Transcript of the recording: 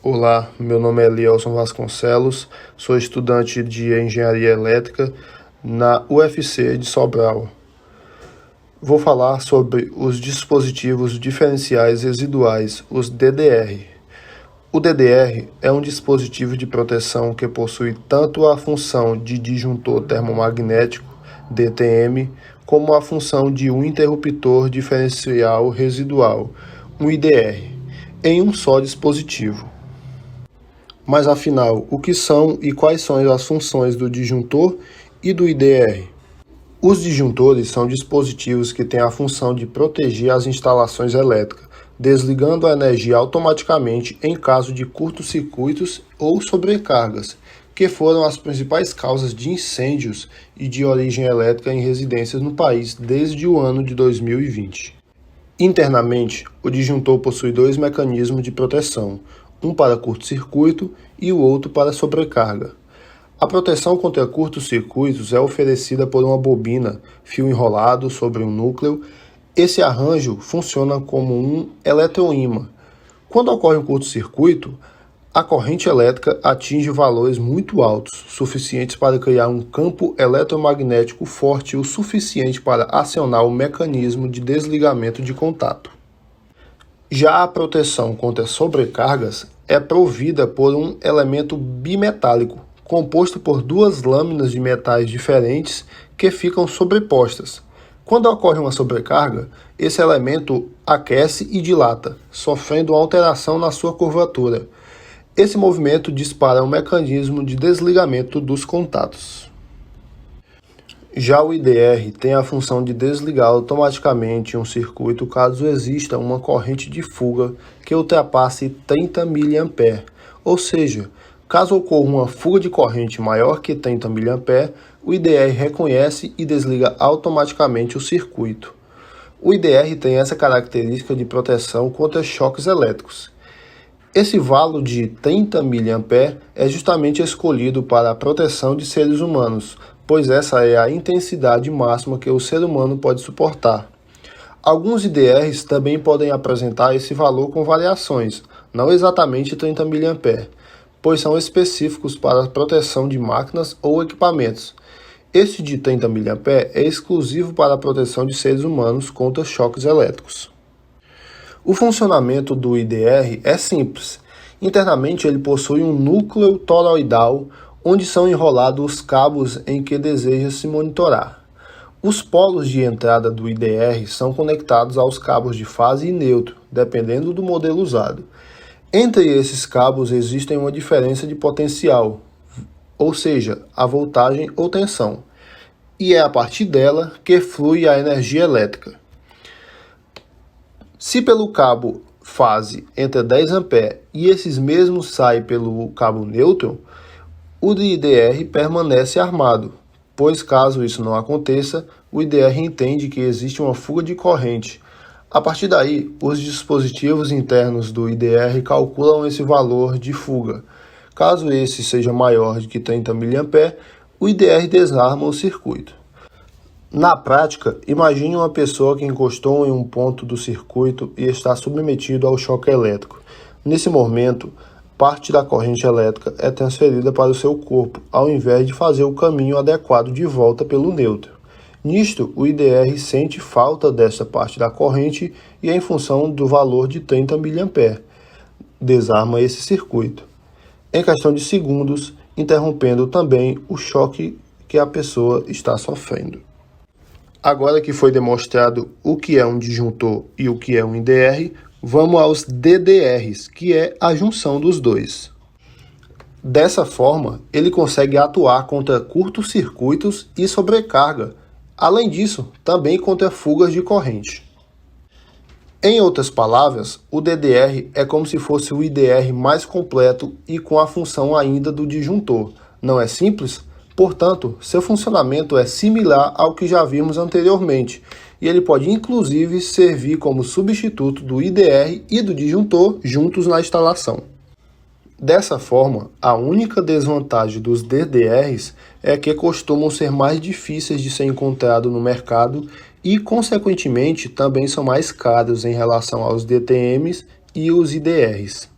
Olá, meu nome é Elielson Vasconcelos, sou estudante de Engenharia Elétrica na UFC de Sobral. Vou falar sobre os dispositivos diferenciais residuais, os DDR. O DDR é um dispositivo de proteção que possui tanto a função de disjuntor termomagnético, DTM, como a função de um interruptor diferencial residual, um IDR, em um só dispositivo. Mas afinal, o que são e quais são as funções do disjuntor e do IDR? Os disjuntores são dispositivos que têm a função de proteger as instalações elétricas, desligando a energia automaticamente em caso de curtos-circuitos ou sobrecargas, que foram as principais causas de incêndios e de origem elétrica em residências no país desde o ano de 2020. Internamente, o disjuntor possui dois mecanismos de proteção, um para curto-circuito e o outro para sobrecarga. A proteção contra curtos-circuitos é oferecida por uma bobina, fio enrolado sobre um núcleo. Esse arranjo funciona como um eletroímã. Quando ocorre um curto-circuito, a corrente elétrica atinge valores muito altos, suficientes para criar um campo eletromagnético forte o suficiente para acionar o mecanismo de desligamento de contato. Já a proteção contra sobrecargas é provida por um elemento bimetálico, composto por duas lâminas de metais diferentes que ficam sobrepostas. Quando ocorre uma sobrecarga, esse elemento aquece e dilata, sofrendo alteração na sua curvatura. Esse movimento dispara um mecanismo de desligamento dos contatos. Já o IDR tem a função de desligar automaticamente um circuito caso exista uma corrente de fuga que ultrapasse 30 mA, ou seja, caso ocorra uma fuga de corrente maior que 30 mA, o IDR reconhece e desliga automaticamente o circuito. O IDR tem essa característica de proteção contra choques elétricos. Esse valor de 30 mA é justamente escolhido para a proteção de seres humanos, pois essa é a intensidade máxima que o ser humano pode suportar. Alguns IDRs também podem apresentar esse valor com variações, não exatamente 30 mA, pois são específicos para a proteção de máquinas ou equipamentos. Este de 30 mA é exclusivo para a proteção de seres humanos contra choques elétricos. O funcionamento do IDR é simples. Internamente ele possui um núcleo toroidal, onde são enrolados os cabos em que deseja se monitorar. Os polos de entrada do IDR são conectados aos cabos de fase e neutro, dependendo do modelo usado. Entre esses cabos existe uma diferença de potencial, ou seja, a voltagem ou tensão, e é a partir dela que flui a energia elétrica. Se pelo cabo fase entra 10 A e esses mesmos saem pelo cabo neutro, o IDR permanece armado, pois caso isso não aconteça, o IDR entende que existe uma fuga de corrente. A partir daí, os dispositivos internos do IDR calculam esse valor de fuga. Caso esse seja maior do que 30 mA, o IDR desarma o circuito. Na prática, imagine uma pessoa que encostou em um ponto do circuito e está submetido ao choque elétrico. Nesse momento, parte da corrente elétrica é transferida para o seu corpo, ao invés de fazer o caminho adequado de volta pelo neutro. Nisto, o IDR sente falta dessa parte da corrente e, em função do valor de 30 mA, desarma esse circuito, em questão de segundos, interrompendo também o choque que a pessoa está sofrendo. Agora que foi demonstrado o que é um disjuntor e o que é um IDR, vamos aos DDRs, que é a junção dos dois. Dessa forma, ele consegue atuar contra curtos-circuitos e sobrecarga. Além disso, também contra fugas de corrente. Em outras palavras, o DDR é como se fosse o IDR mais completo e com a função ainda do disjuntor. Não é simples? Portanto, seu funcionamento é similar ao que já vimos anteriormente, e ele pode inclusive servir como substituto do IDR e do disjuntor juntos na instalação. Dessa forma, a única desvantagem dos DDRs é que costumam ser mais difíceis de ser encontrados no mercado e, consequentemente, também são mais caros em relação aos DTMs e os IDRs.